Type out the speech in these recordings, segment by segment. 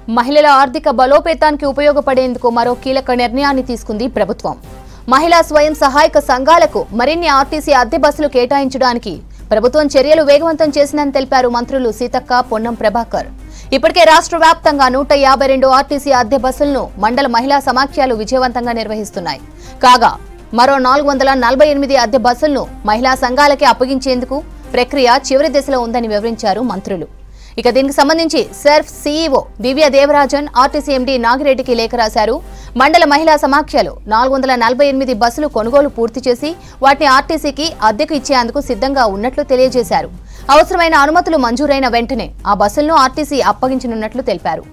మహిళల ఆర్థిక బలోపేతానికి ఉపయోగపడేందుకు మరో కీలక నిర్ణయాన్ని తీసుకుంది ప్రభుత్వం. మహిళా స్వయం సహాయక సంఘాలకు మరిన్ని ఆర్టీసీ అద్దె బస్సులు కేటాయించడానికి ప్రభుత్వం చర్యలు వేగవంతం చేసిందని తెలిపారు మంత్రులు సీతక్క, పొన్నం ప్రభాకర్. ఇప్పటికే రాష్ట్ర వ్యాప్తంగా 152 ఆర్టీసీ అద్దె బస్సులను మండల మహిళా సమాఖ్యలు విజయవంతంగా నిర్వహిస్తున్నాయి. కాగా మరో 448 అద్దె బస్సులను మహిళా సంఘాలకే అప్పగించేందుకు ప్రక్రియ చివరి దశలో ఉందని వివరించారు మంత్రులు. ఇక దీనికి సంబంధించి సర్ఫ్ సీఈఓ దివ్య దేవరాజన్ ఆర్టీసీ ఎండీ నాగిరెడ్డికి లేఖ రాశారు. మండల మహిళా సమాఖ్యలు 448 బస్సులు కొనుగోలు పూర్తి చేసి వాటిని ఆర్టీసీకి అద్దెకు ఇచ్చేందుకు సిద్ధంగా ఉన్నట్లు తెలియజేశారు. అవసరమైన అనుమతులు మంజూరైన వెంటనే ఆ బస్సులను ఆర్టీసీ అప్పగించనున్నట్లు తెలిపారు.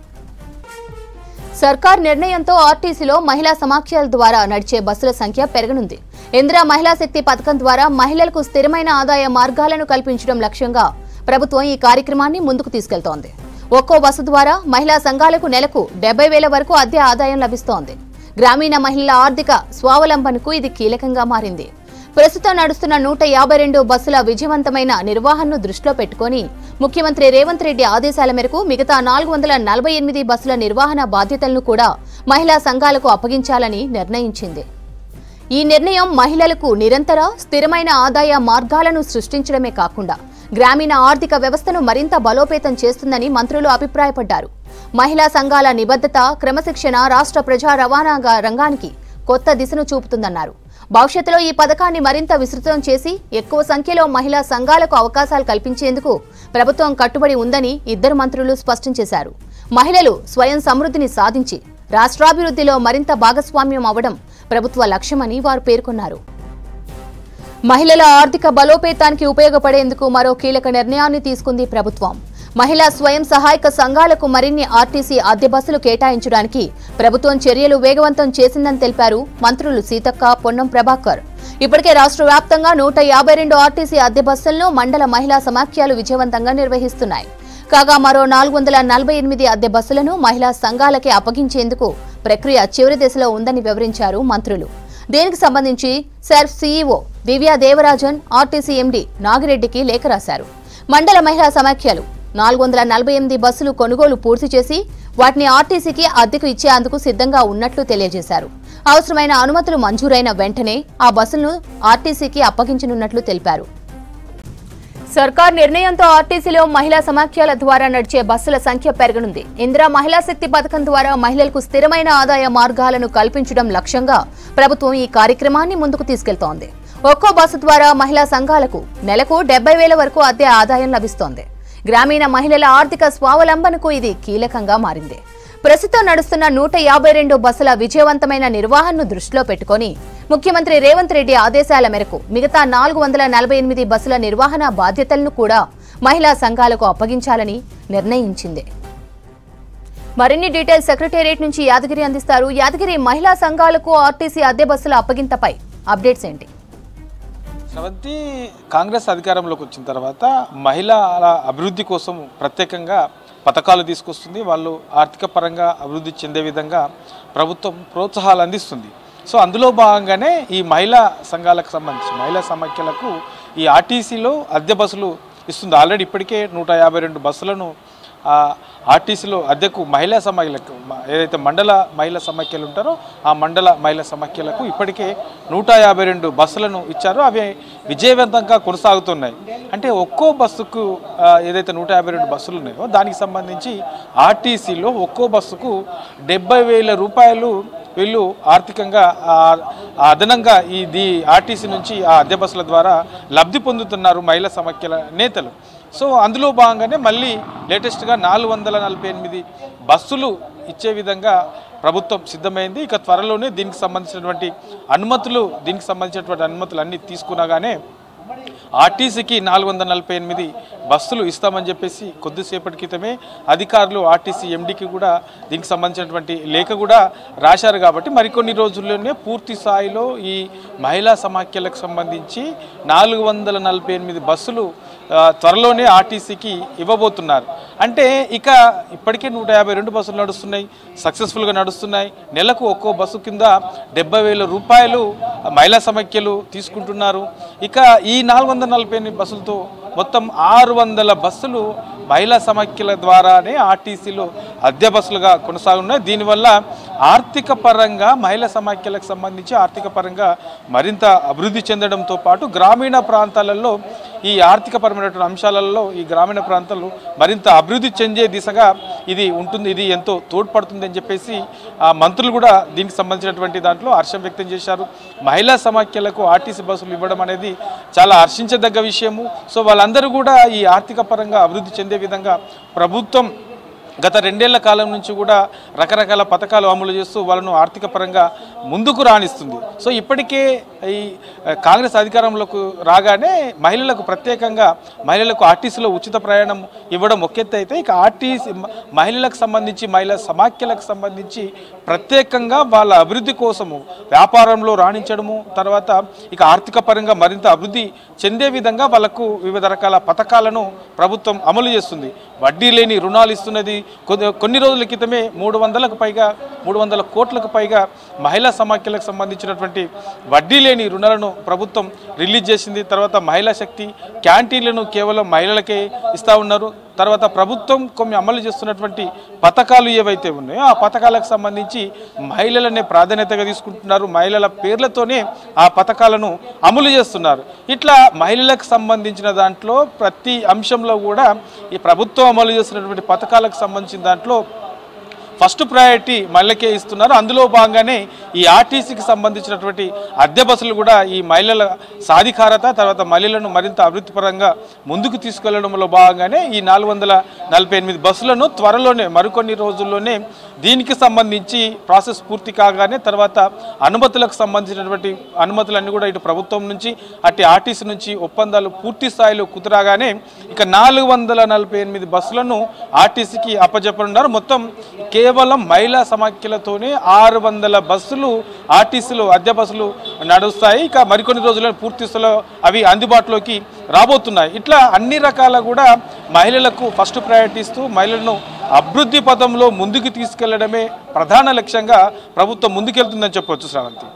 సర్కార్ నిర్ణయంతో ఆర్టీసీలో మహిళా సమాఖ్యల ద్వారా నడిచే బస్సుల సంఖ్య పెరగనుంది. ఇందిరా మహిళా శక్తి పథకం ద్వారా మహిళలకు స్థిరమైన ఆదాయ మార్గాలను కల్పించడం లక్ష్యంగా ప్రభుత్వం ఈ కార్యక్రమాన్ని ముందుకు తీసుకెళ్తోంది. ఒక్కో బస్సు ద్వారా మహిళా సంఘాలకు నెలకు 70,000 వరకు అద్దె ఆదాయం లభిస్తోంది. గ్రామీణ మహిళల ఆర్థిక స్వావలంబనకు ఇది కీలకంగా మారింది. ప్రస్తుతం నడుస్తున్న 152 బస్సుల విజయవంతమైన నిర్వహణను దృష్టిలో పెట్టుకుని ముఖ్యమంత్రి రేవంత్ రెడ్డి ఆదేశాల మేరకు మిగతా 448 బస్సుల నిర్వహణ బాధ్యతలను కూడా మహిళా సంఘాలకు అప్పగించాలని నిర్ణయించింది. ఈ నిర్ణయం మహిళలకు నిరంతర స్థిరమైన ఆదాయ మార్గాలను సృష్టించడమే కాకుండా గ్రామీణ ఆర్థిక వ్యవస్థను మరింత బలోపేతం చేస్తుందని మంత్రులు అభిప్రాయపడ్డారు. మహిళా సంఘాల నిబద్ధత, క్రమశిక్షణ రాష్ట్ర ప్రజా రవాణా రంగానికి కొత్త దిశను చూపుతుందన్నారు. భవిష్యత్తులో ఈ పథకాన్ని మరింత విస్తృతం చేసి ఎక్కువ సంఖ్యలో మహిళా సంఘాలకు అవకాశాలు కల్పించేందుకు ప్రభుత్వం కట్టుబడి ఉందని ఇద్దరు మంత్రులు స్పష్టం చేశారు. మహిళలు స్వయం సమృద్ధిని సాధించి రాష్ట్రాభివృద్ధిలో మరింత భాగస్వామ్యం అవ్వడం ప్రభుత్వ లక్ష్యమని వారు పేర్కొన్నారు. మహిళల ఆర్థిక బలోపేతానికి ఉపయోగపడేందుకు మరో కీలక నిర్ణయాన్ని తీసుకుంది ప్రభుత్వం. మహిళా స్వయం సహాయక సంఘాలకు మరిన్ని ఆర్టీసీ అద్దె బస్సులు కేటాయించడానికి ప్రభుత్వం చర్యలు వేగవంతం చేసిందని తెలిపారు మంత్రులు సీతక్క, పొన్నం ప్రభాకర్. ఇప్పటికే రాష్ట్ర వ్యాప్తంగా 152 ఆర్టీసీ అద్దె బస్సులను మండల మహిళా సమాఖ్యలు విజయవంతంగా నిర్వహిస్తున్నాయి. కాగా మరో 448 అద్దె బస్సులను మహిళా సంఘాలకే అప్పగించేందుకు ప్రక్రియ చివరి దశలో ఉందని వివరించారు మంత్రులు. దీనికి సంబంధించి సర్ఫ్ సీఈఓ దివ్య దేవరాజన్ ఆర్టీసీ ఎండీ నాగిరెడ్డికి లేఖ రాశారు. మండల మహిళా సమాఖ్యలు 448 బస్సులు కొనుగోలు పూర్తి చేసి వాటిని ఆర్టీసీకి అద్దెకు ఇచ్చేందుకు సిద్ధంగా ఉన్నట్లు తెలియజేశారు. అవసరమైన అనుమతులు మంజూరైన వెంటనే ఆ బస్సులను ఆర్టీసీకి అప్పగించనున్నట్లు తెలిపారు. సర్కార్ నిర్ణయంతో ఆర్టీసీలో మహిళా సమాఖ్యల ద్వారా నడిచే బస్సుల సంఖ్య పెరగనుంది. ఇందిరా మహిళా శక్తి పథకం ద్వారా మహిళలకు స్థిరమైన ఆదాయ మార్గాలను కల్పించడం లక్ష్యంగా ప్రభుత్వం ఈ కార్యక్రమాన్ని ముందుకు తీసుకెళ్తోంది. ఒక్కో బస్సు ద్వారా మహిళా సంఘాలకు నెలకు 70,000 వరకు అద్దె ఆదాయం లభిస్తోంది. గ్రామీణ మహిళల ఆర్థిక స్వావలంబనకు ఇది కీలకంగా మారింది. ప్రస్తుతం నడుస్తున్న 152 బస్సుల విజయవంతమైన నిర్వహణను దృష్టిలో పెట్టుకుని ముఖ్యమంత్రి రేవంత్ రెడ్డి ఆదేశాల మేరకు మిగతా 448 బస్సుల నిర్వహణ బాధ్యతలను కూడా మహిళా సంఘాలకు అప్పగించాలని నిర్ణయించింది. మరిన్ని డీటెయిల్స్ సెక్రటేరియట్ నుంచి యాదగిరి అందిస్తారు. యాదగిరి, మహిళా సంఘాలకు ఆర్టీసీ అద్దె బస్సుల అప్పగింతపై అప్డేట్స్ ఏంటి? శ్రవంతి, కాంగ్రెస్ అధికారంలోకి వచ్చిన తర్వాత మహిళల అభివృద్ధి కోసం ప్రత్యేకంగా పథకాలు తీసుకొస్తుంది. వాళ్ళు ఆర్థిక పరంగా అభివృద్ధి చెందే విధంగా ప్రభుత్వం ప్రోత్సాహాలు అందిస్తుంది. సో అందులో భాగంగానే ఈ మహిళా సంఘాలకు సంబంధించి మహిళా సమాఖ్యలకు ఈ ఆర్టీసీలో అద్దె బస్సులు ఇస్తుంది. ఆల్రెడీ ఇప్పటికే 152 బస్సులను ఆర్టీసీలో అద్దెకు మహిళా సమాఖ్యలకు, ఏదైతే మండల మహిళా సమాఖ్యలు ఉంటారో ఆ మండల మహిళా సమాఖ్యలకు ఇప్పటికే 152 బస్సులను ఇచ్చారు. అవి విజయవంతంగా కొనసాగుతున్నాయి. అంటే ఒక్కో బస్సుకు ఏదైతే 152 బస్సులు ఉన్నాయో దానికి సంబంధించి ఆర్టీసీలో ఒక్కో బస్సుకు 70,000 రూపాయలు వీళ్ళు ఆర్థికంగా అదనంగా ఈ ఆర్టీసీ నుంచి ఆ అద్దె బస్సుల ద్వారా లబ్ధి పొందుతున్నారు మహిళా సమాఖ్యల నేతలు. సో అందులో భాగంగానే మళ్ళీ లేటెస్ట్గా 448 బస్సులు ఇచ్చే విధంగా ప్రభుత్వం సిద్ధమైంది. ఇక త్వరలోనే దీనికి సంబంధించినటువంటి అనుమతులు అన్నీ తీసుకున్నాగానే ఆర్టీసీకి 448 బస్సులు ఇస్తామని చెప్పేసి కొద్దిసేపటి క్రితమే అధికారులు ఆర్టీసీ ఎండీకి కూడా దీనికి సంబంధించినటువంటి లేఖ కూడా రాశారు. కాబట్టి మరికొన్ని రోజుల్లోనే పూర్తి స్థాయిలో ఈ మహిళా సమాఖ్యలకు సంబంధించి 448 బస్సులు త్వరలోనే ఆర్టీసీకి ఇవ్వబోతున్నారు. అంటే ఇక ఇప్పటికే 152 బస్సులు నడుస్తున్నాయి, సక్సెస్ఫుల్గా నడుస్తున్నాయి. నెలకు ఒక్కో బస్సు కింద 70,000 రూపాయలు మహిళా సమాఖ్యలు తీసుకుంటున్నారు. ఇక ఈ 448 బస్సులతో మొత్తం 600 బస్సులు మహిళా సమాఖ్యల ద్వారానే ఆర్టీసీలో అద్దె బస్సులుగా కొనసాగున్నాయి. దీనివల్ల ఆర్థిక పరంగా మహిళా సమాఖ్యలకు సంబంధించి ఆర్థిక పరంగా మరింత అభివృద్ధి చెందడంతో పాటు గ్రామీణ ప్రాంతాలలో ఈ ఆర్థికపరమైనటువంటి అంశాలలో ఈ గ్రామీణ ప్రాంతాలు మరింత అభివృద్ధి చెందే దిశగా ఇది ఉంటుంది, ఇది ఎంతో తోడ్పడుతుంది అని చెప్పేసి మంత్రులు కూడా దీనికి సంబంధించినటువంటి దాంట్లో హర్షం వ్యక్తం చేశారు. మహిళా సమాఖ్యలకు ఆర్టీసీ బస్సులు ఇవ్వడం అనేది చాలా హర్షించదగ్గ విషయము. సో వాళ్ళందరూ కూడా ఈ ఆర్థిక పరంగా అభివృద్ధి చెందే విధంగా ప్రభుత్వం గత 2 ఏళ్ల కాలం నుంచి కూడా రకరకాల పథకాలు అమలు చేస్తూ వాళ్ళను ఆర్థిక పరంగా ముందుకు రాణిస్తుంది. సో ఇప్పటికే ఈ కాంగ్రెస్ అధికారంలోకి రాగానే మహిళలకు ప్రత్యేకంగా మహిళలకు ఆర్టీసీలో ఉచిత ప్రయాణం ఇవ్వడం ఒకెత్త అయితే, ఇక ఆర్టీసీ మహిళలకు సంబంధించి మహిళా సమాఖ్యలకు సంబంధించి ప్రత్యేకంగా వాళ్ళ అభివృద్ధి కోసము వ్యాపారంలో రాణించడము, తర్వాత ఇక ఆర్థిక పరంగా మరింత అభివృద్ధి చెందే విధంగా వాళ్ళకు వివిధ రకాల పథకాలను ప్రభుత్వం అమలు చేస్తుంది. వడ్డీ లేని రుణాలు ఇస్తున్నది. కొన్ని రోజుల క్రితమే 300 కోట్లకు పైగా మహిళా సమాఖ్యలకు సంబంధించినటువంటి వడ్డీ లేని రుణాలను ప్రభుత్వం రిలీజ్ చేసింది. తర్వాత మహిళా శక్తి క్యాంటీన్లను కేవలం మహిళలకే ఇస్తూ ఉన్నారు. తర్వాత ప్రభుత్వం కొన్ని అమలు చేస్తున్నటువంటి పథకాలు ఏవైతే ఉన్నాయో ఆ పథకాలకు సంబంధించి మహిళలనే ప్రాధాన్యతగా తీసుకుంటున్నారు. మహిళల పేర్లతోనే ఆ పథకాలను అమలు చేస్తున్నారు. ఇట్లా మహిళలకు సంబంధించిన దాంట్లో ప్రతి అంశంలో కూడా ఈ ప్రభుత్వం అమలు చేస్తున్నటువంటి పథకాలకు సంబంధించిన దాంట్లో ఫస్ట్ ప్రయారిటీ మహిళకే ఇస్తున్నారు. అందులో భాగంగానే ఈ ఆర్టీసీకి సంబంధించినటువంటి అద్దె బస్సులు కూడా ఈ మహిళల సాధికారత, తర్వాత మహిళలను మరింత అభివృద్ధి పరంగా ముందుకు తీసుకెళ్లడంలో భాగంగానే ఈ 448 బస్సులను త్వరలోనే మరికొన్ని రోజుల్లోనే దీనికి సంబంధించి ప్రాసెస్ పూర్తి కాగానే తర్వాత అనుమతులకు సంబంధించినటువంటి అనుమతులన్నీ కూడా ఇటు ప్రభుత్వం నుంచి అటు ఆర్టీసీ నుంచి ఒప్పందాలు పూర్తి స్థాయిలో కుదరగానే ఇక 448 బస్సులను ఆర్టీసీకి అప్పజెప్పనున్నారు. మొత్తం కేవలం మహిళా సమాఖ్యలతోనే 600 బస్సులు ఆర్టీసీలో అద్దె బస్సులు నడుస్తాయి. ఇక మరికొన్ని రోజుల్లో పూర్తి స్థాయిలో అవి అందుబాటులోకి రాబోతున్నాయి. ఇట్లా అన్ని రకాల కూడా మహిళలకు ఫస్ట్ ప్రయారిటీ ఇస్తూ మహిళలను అభివృద్ధి పథంలో ముందుకు తీసుకెళ్లడమే ప్రధాన లక్ష్యంగా ప్రభుత్వం ముందుకెళ్తుందని చెప్పవచ్చు శ్రావంతి.